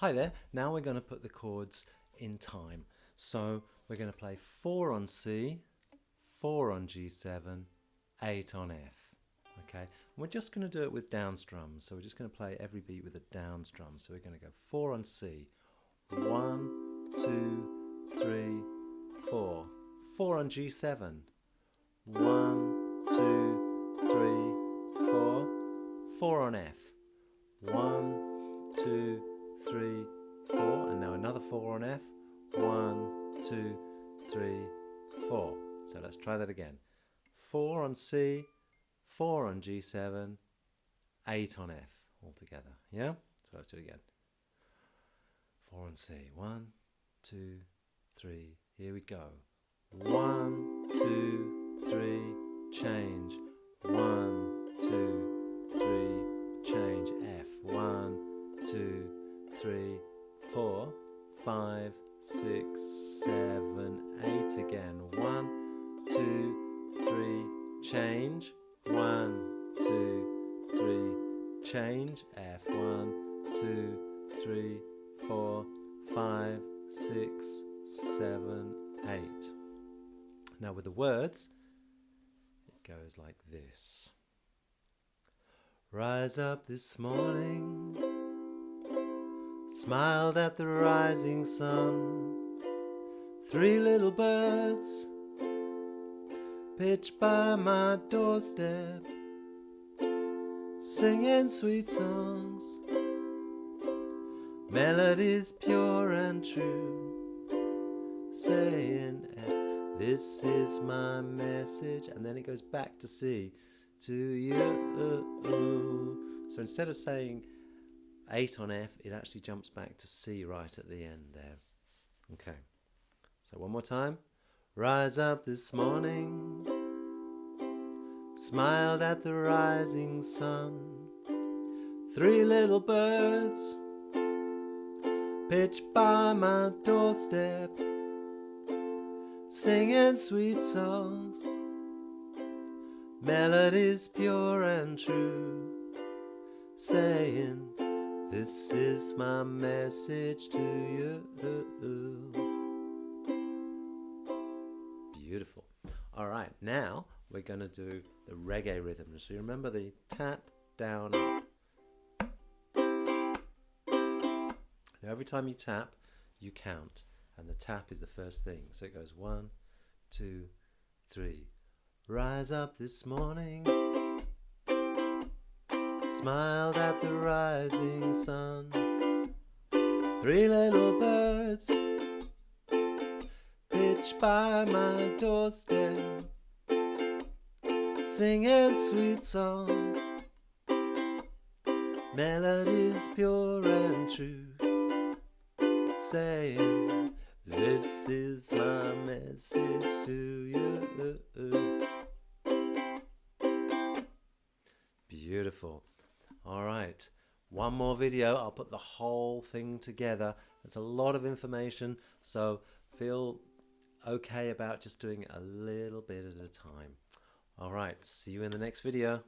Hi there, now we're going to put the chords in time. So we're going to play 4 on C, 4 on G7, 8 on F. Okay, and we're just going to do it with down strums. So we're just going to play every beat with a down strum. So we're going to go 4 on C, 1, 2, 3, 4. 4 on G7, 1, 2, 3, 4. 4 on F, 1, 2, 3, 4, and now another 4 on F. 1, 2, 3, 4. So let's try that again. 4 on C, 4 on G7, 8 on F altogether. Yeah? So let's do it again. 4 on C. 1, 2, 3. Here we go. 1, 2, 3, change. 1, 2, 3, change. F. 1, 2, 3, 4, 5, 6, 7, 8 again. 1, 2, 3, change. 1, 2, 3, change. F. 1, 2, 3, 4, 5, 6, 7, 8. Now with the words, it goes like this. Rise up this morning, smiled at the rising sun. 3 little birds pitched by my doorstep, singing sweet songs, melodies pure and true, saying, this is my message. And then it goes back to C, to you. So instead of saying 8 on F, it actually jumps back to C right at the end there. Okay, so one more time. Rise up this morning, smiled at the rising sun. 3 little birds pitched by my doorstep, singing sweet songs, melodies pure and true, saying, this is my message to you. Beautiful. All right, now we're going to do the reggae rhythm. So you remember the tap, down, up. Now every time you tap, you count. And the tap is the first thing. So it goes 1, 2, 3. Rise up this morning, smiled at the rising sun. 3 little birds pitched by my doorstep, singing sweet songs, melodies pure and true, saying, this is my message to you. Beautiful. All right, one more video. I'll put the whole thing together. There's a lot of information, so feel okay about just doing it a little bit at a time. All right, see you in the next video.